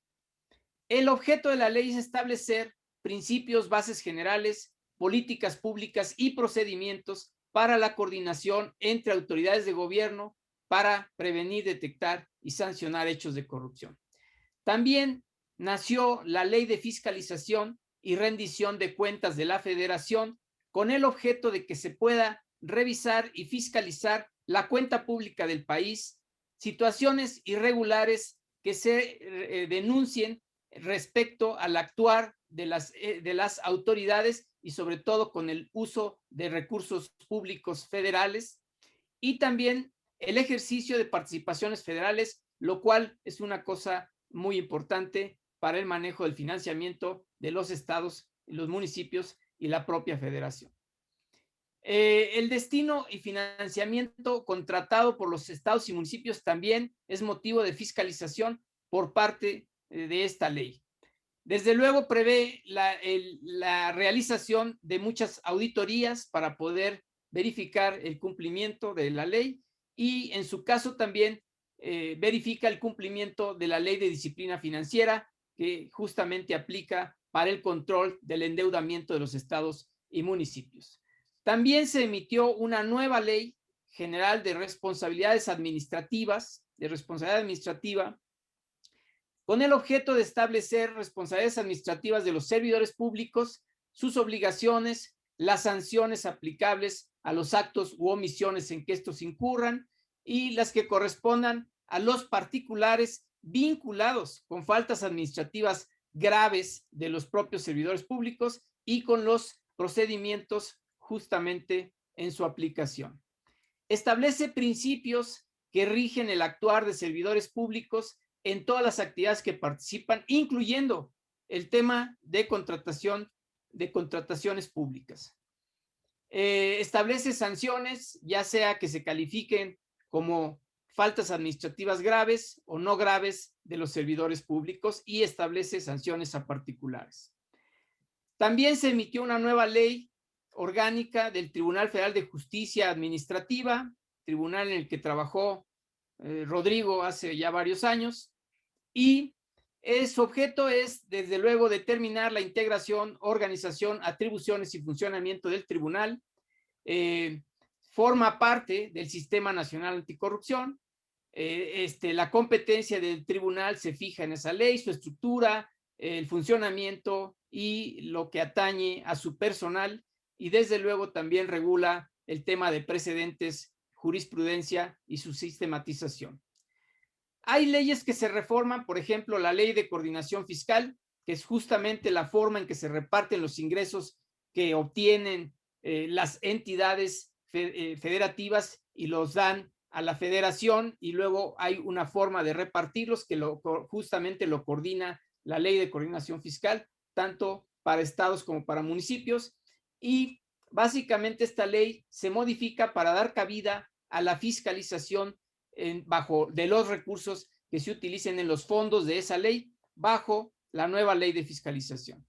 El objeto de la ley es establecer principios, bases generales, políticas públicas y procedimientos para la coordinación entre autoridades de gobierno para prevenir, detectar y sancionar hechos de corrupción. También nació la Ley de Fiscalización y Rendición de Cuentas de la Federación, con el objeto de que se pueda revisar y fiscalizar la cuenta pública del país, situaciones irregulares que se denuncien respecto al actuar de las autoridades y sobre todo con el uso de recursos públicos federales, y también el ejercicio de participaciones federales, lo cual es una cosa muy importante para el manejo del financiamiento de los estados, los municipios y la propia federación. El destino y financiamiento contratado por los estados y municipios también es motivo de fiscalización por parte de esta ley. Desde luego prevé la realización de muchas auditorías para poder verificar el cumplimiento de la ley y en su caso también verifica el cumplimiento de la ley de disciplina financiera que justamente aplica para el control del endeudamiento de los estados y municipios. También se emitió una nueva ley general de responsabilidades administrativas, con el objeto de establecer responsabilidades administrativas de los servidores públicos, sus obligaciones, las sanciones aplicables a los actos u omisiones en que estos incurran y las que correspondan a los particulares vinculados con faltas administrativas graves de los propios servidores públicos y con los procedimientos justamente en su aplicación. Establece principios que rigen el actuar de servidores públicos en todas las actividades que participan, incluyendo el tema de contratación, de contrataciones públicas. Establece sanciones, ya sea que se califiquen como faltas administrativas graves o no graves de los servidores públicos y establece sanciones a particulares. También se emitió una nueva ley orgánica del Tribunal Federal de Justicia Administrativa, tribunal en el que trabajó Rodrigo hace ya varios años, y su objeto es, desde luego, determinar la integración, organización, atribuciones y funcionamiento del tribunal. Forma parte del Sistema Nacional Anticorrupción. La competencia del tribunal se fija en esa ley, su estructura, el funcionamiento y lo que atañe a su personal, y desde luego también regula el tema de precedentes, jurisprudencia y su sistematización. Hay leyes que se reforman, por ejemplo, la Ley de Coordinación Fiscal, que es justamente la forma en que se reparten los ingresos que obtienen las entidades federativas y los dan a la federación, y luego hay una forma de repartirlos que justamente lo coordina la Ley de Coordinación Fiscal, tanto para estados como para municipios, y básicamente esta ley se modifica para dar cabida a la fiscalización bajo de los recursos que se utilicen en los fondos de esa ley bajo la nueva ley de fiscalización.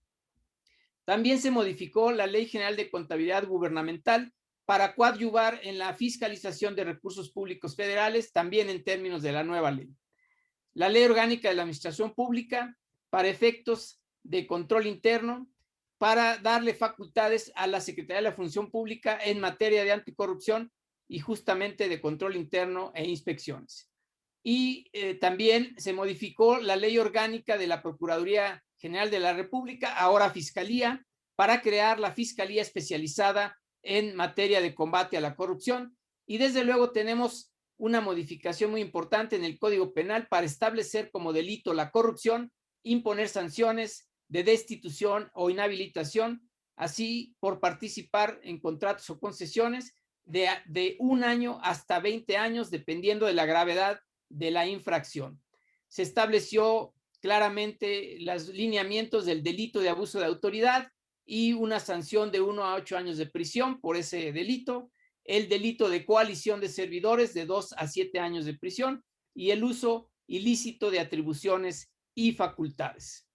También se modificó la Ley General de Contabilidad Gubernamental para coadyuvar en la fiscalización de recursos públicos federales, también en términos de la nueva ley. La Ley Orgánica de la Administración Pública para efectos de control interno, para darle facultades a la Secretaría de la Función Pública en materia de anticorrupción y justamente de control interno e inspecciones. Y también se modificó la Ley Orgánica de la Procuraduría General de la República, ahora Fiscalía, para crear la Fiscalía especializada en materia de combate a la corrupción. Y desde luego tenemos una modificación muy importante en el Código Penal para establecer como delito la corrupción, imponer sanciones de destitución o inhabilitación, así por participar en contratos o concesiones de 1 año hasta 20 años, dependiendo de la gravedad de la infracción. Se estableció claramente los lineamientos del delito de abuso de autoridad y una sanción de 1 a 8 años de prisión por ese delito, el delito de coalición de servidores de 2 a 7 años de prisión y el uso ilícito de atribuciones y facultades.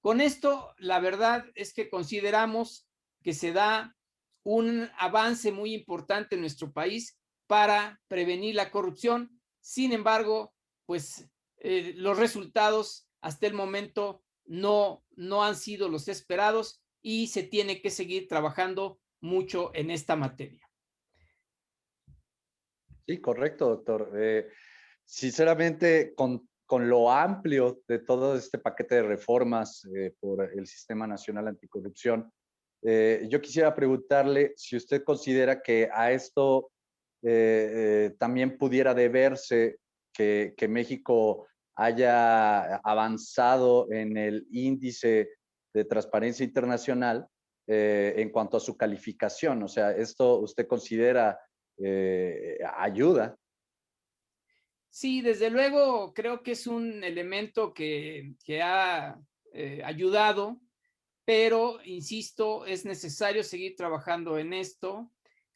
Con esto, la verdad es que consideramos que se da un avance muy importante en nuestro país para prevenir la corrupción. Sin embargo, pues los resultados hasta el momento no han sido los esperados y se tiene que seguir trabajando mucho en esta materia.
Sí, correcto, doctor. Sinceramente, con lo amplio de todo este paquete de reformas por el Sistema Nacional Anticorrupción, yo quisiera preguntarle si usted considera que a esto también pudiera deberse que México haya avanzado en el índice de transparencia internacional en cuanto a su calificación. O sea, ¿esto usted considera ayuda?
Sí, desde luego creo que es un elemento que ha ayudado, pero insisto, es necesario seguir trabajando en esto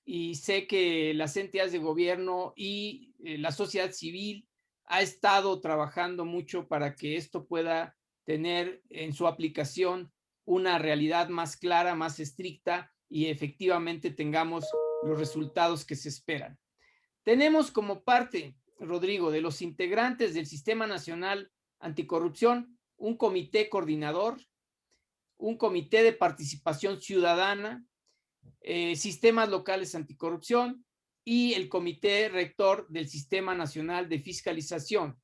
y sé que las entidades de gobierno y la sociedad civil ha estado trabajando mucho para que esto pueda tener en su aplicación una realidad más clara, más estricta y efectivamente tengamos los resultados que se esperan. Tenemos como parte, Rodrigo, de los integrantes del Sistema Nacional Anticorrupción, un comité coordinador, un comité de participación ciudadana, sistemas locales anticorrupción y el comité rector del Sistema Nacional de Fiscalización.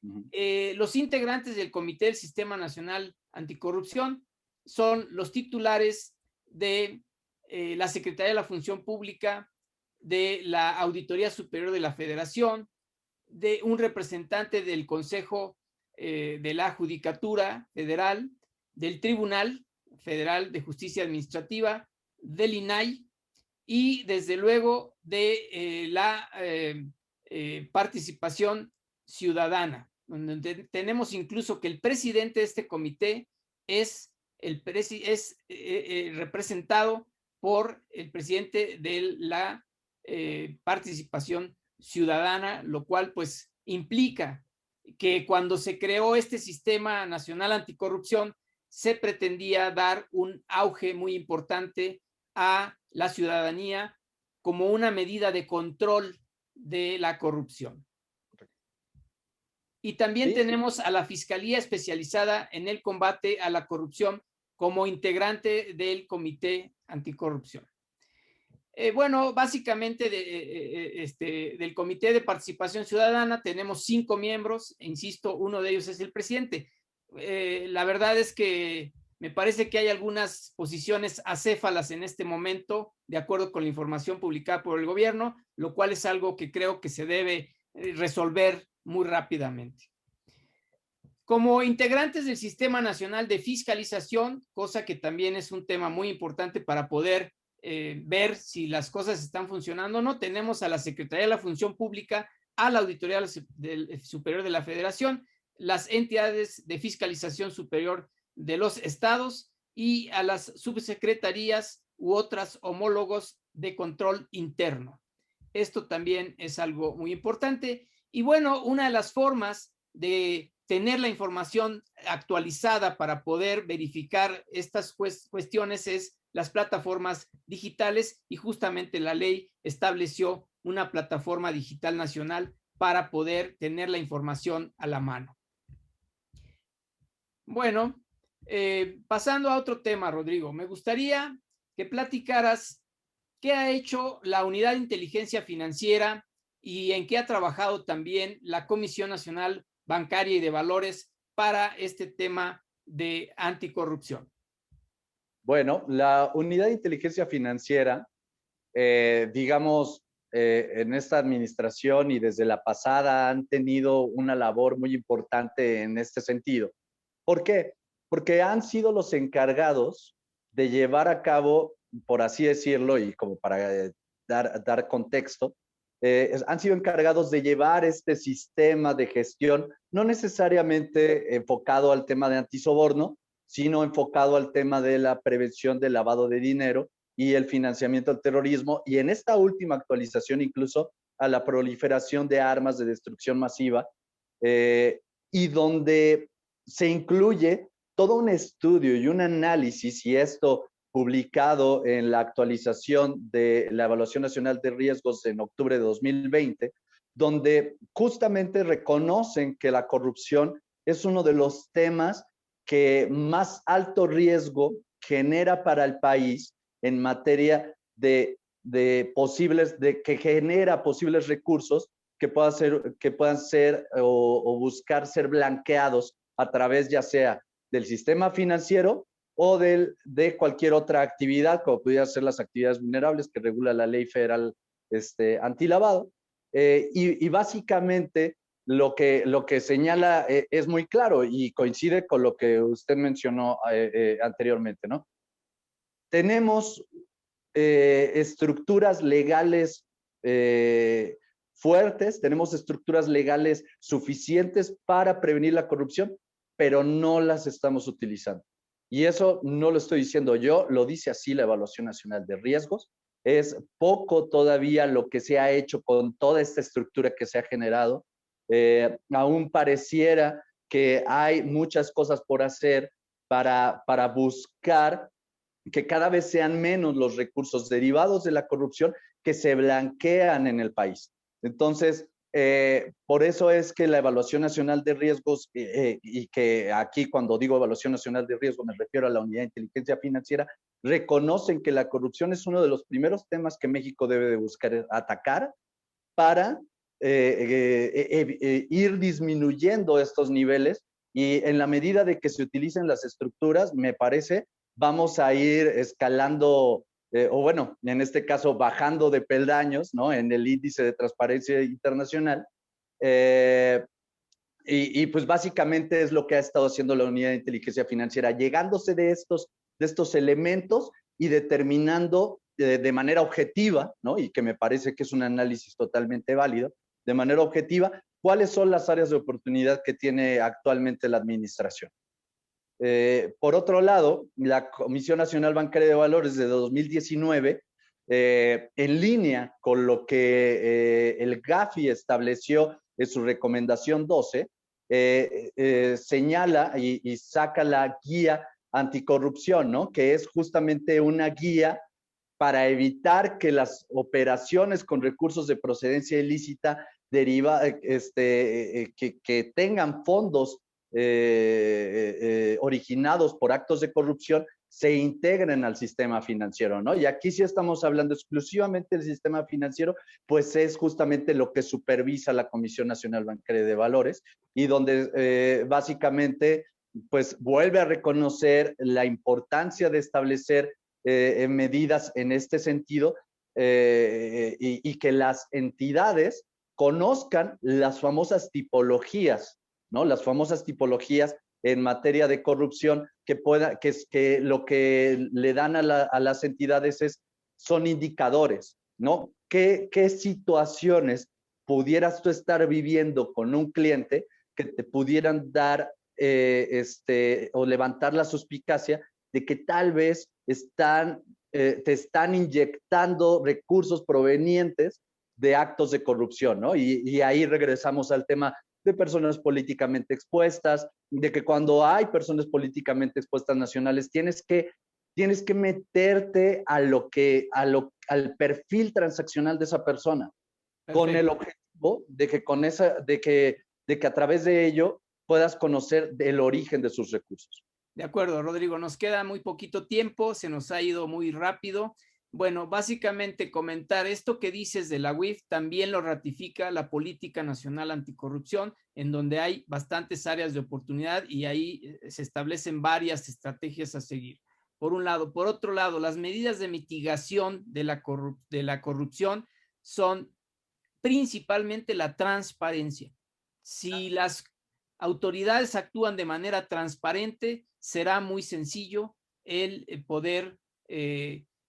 Los integrantes del comité del Sistema Nacional Anticorrupción son los titulares de la Secretaría de la Función Pública, de la Auditoría Superior de la Federación, de un representante del Consejo de la Judicatura Federal, del Tribunal Federal de Justicia Administrativa, del INAI y desde luego de la participación ciudadana, donde tenemos incluso que el presidente de este comité es representado por el presidente de la participación ciudadana, lo cual pues implica que cuando se creó este Sistema Nacional Anticorrupción se pretendía dar un auge muy importante a la ciudadanía como una medida de control de la corrupción. Y también tenemos a la Fiscalía Especializada en el Combate a la Corrupción como integrante del Comité Anticorrupción. Bueno, básicamente del Comité de Participación Ciudadana tenemos 5 miembros, e insisto, uno de ellos es el presidente. La verdad es que me parece que hay algunas posiciones acéfalas en este momento, de acuerdo con la información publicada por el gobierno, lo cual es algo que creo que se debe resolver muy rápidamente. Como integrantes del Sistema Nacional de Fiscalización, cosa que también es un tema muy importante para poder ver si las cosas están funcionando o no, tenemos a la Secretaría de la Función Pública, a la Auditoría Superior de la Federación, las entidades de fiscalización superior de los estados y a las subsecretarías u otras homólogos de control interno. Esto también es algo muy importante. Y bueno, una de las formas de tener la información actualizada para poder verificar estas cuestiones es las plataformas digitales, y justamente la ley estableció una plataforma digital nacional para poder tener la información a la mano. Bueno, pasando a otro tema, Rodrigo, me gustaría que platicaras qué ha hecho la Unidad de Inteligencia Financiera y en qué ha trabajado también la Comisión Nacional Bancaria y de Valores para este tema de anticorrupción.
Bueno, la Unidad de Inteligencia Financiera, digamos, en esta administración y desde la pasada han tenido una labor muy importante en este sentido. ¿Por qué? Porque han sido los encargados de llevar a cabo, por así decirlo, y como para dar contexto, han sido encargados de llevar este sistema de gestión, no necesariamente enfocado al tema de antisoborno, sino enfocado al tema de la prevención del lavado de dinero y el financiamiento al terrorismo, y en esta última actualización incluso a la proliferación de armas de destrucción masiva, y donde se incluye todo un estudio y un análisis, y esto publicado en la actualización de la Evaluación Nacional de Riesgos en octubre de 2020, donde justamente reconocen que la corrupción es uno de los temas que más alto riesgo genera para el país en materia que genera posibles recursos que puedan ser o buscar ser blanqueados a través ya sea del sistema financiero o de cualquier otra actividad, como pudieran ser las actividades vulnerables que regula la Ley Federal Antilavado. Y básicamente lo que señala es muy claro y coincide con lo que usted mencionó anteriormente, ¿no? Tenemos estructuras legales fuertes, tenemos estructuras legales suficientes para prevenir la corrupción, pero no las estamos utilizando. Y eso no lo estoy diciendo yo, lo dice así la Evaluación Nacional de Riesgos. Es poco todavía lo que se ha hecho con toda esta estructura que se ha generado. Aún pareciera que hay muchas cosas por hacer para buscar que cada vez sean menos los recursos derivados de la corrupción que se blanquean en el país. Entonces, por eso es que la Evaluación Nacional de Riesgos, y que aquí cuando digo Evaluación Nacional de Riesgos me refiero a la Unidad de Inteligencia Financiera, reconocen que la corrupción es uno de los primeros temas que México debe de buscar atacar para ir disminuyendo estos niveles, y en la medida de que se utilicen las estructuras, me parece, vamos a ir escalando, o bueno, en este caso bajando de peldaños, ¿no? En el índice de transparencia internacional. Pues básicamente es lo que ha estado haciendo la Unidad de Inteligencia Financiera, llegándose de estos elementos y determinando de manera objetiva, ¿no? Y que me parece que es un análisis totalmente válido, de manera objetiva, cuáles son las áreas de oportunidad que tiene actualmente la administración. Por otro lado, la Comisión Nacional Bancaria de Valores de 2019, en línea con lo que el GAFI estableció en su recomendación 12, señala y saca la guía anticorrupción, ¿no? Que es justamente una guía para evitar que las operaciones con recursos de procedencia ilícita que tengan fondos originados por actos de corrupción se integren al sistema financiero, ¿no? Y aquí sí estamos hablando exclusivamente del sistema financiero, pues es justamente lo que supervisa la Comisión Nacional Bancaria de Valores, y donde básicamente pues vuelve a reconocer la importancia de establecer medidas en este sentido, y que las entidades conozcan las famosas tipologías, ¿no? Las famosas tipologías en materia de corrupción que lo que le dan a las entidades son indicadores, ¿no? ¿Qué situaciones pudieras tú estar viviendo con un cliente que te pudieran dar o levantar la suspicacia de que tal vez te están inyectando recursos provenientes de actos de corrupción, ¿no? Y ahí regresamos al tema de personas políticamente expuestas, de que cuando hay personas políticamente expuestas nacionales, tienes que meterte al perfil transaccional de esa persona. Perfecto. Con el objetivo de que a través de ello puedas conocer el origen de sus recursos.
De acuerdo, Rodrigo, nos queda muy poquito tiempo, se nos ha ido muy rápido. Bueno, básicamente comentar esto que dices de la UIF también lo ratifica la Política Nacional Anticorrupción, en donde hay bastantes áreas de oportunidad y ahí se establecen varias estrategias a seguir. Por un lado. Por otro lado, las medidas de mitigación de la corrupción son principalmente la transparencia. Si las autoridades actúan de manera transparente, será muy sencillo el poder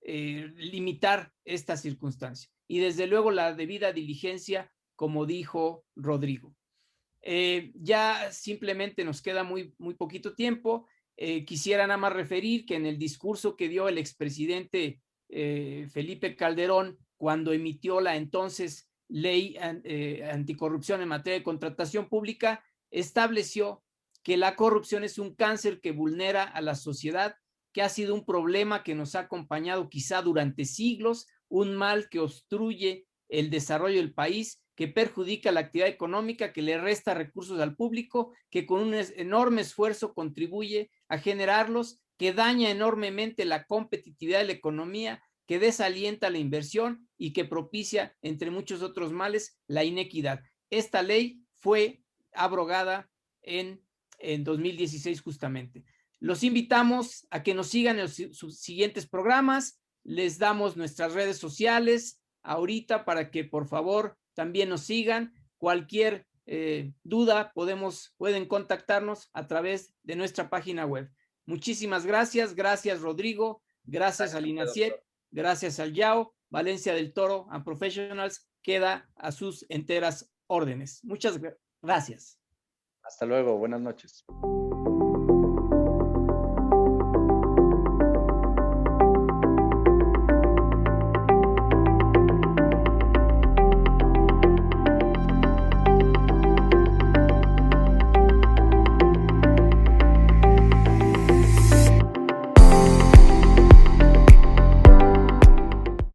limitar esta circunstancia. Y desde luego la debida diligencia, como dijo Rodrigo. Ya simplemente nos queda muy poquito tiempo. Quisiera nada más referir que en el discurso que dio el expresidente Felipe Calderón cuando emitió la entonces ley anticorrupción en materia de contratación pública, estableció que la corrupción es un cáncer que vulnera a la sociedad, que ha sido un problema que nos ha acompañado quizá durante siglos, un mal que obstruye el desarrollo del país, que perjudica la actividad económica, que le resta recursos al público, que con un enorme esfuerzo contribuye a generarlos, que daña enormemente la competitividad de la economía, que desalienta la inversión y que propicia, entre muchos otros males, la inequidad. Esta ley fue abrogada en 2016 justamente. Los invitamos a que nos sigan en sus siguientes programas. Les damos nuestras redes sociales ahorita para que por favor también nos sigan. Cualquier duda pueden contactarnos a través de nuestra página web. Muchísimas gracias. Gracias, Rodrigo. Gracias al INACIEP. Gracias al YAO. Valencia del Toro and Professionals queda a sus enteras órdenes. Muchas gracias.
Hasta luego. Buenas noches.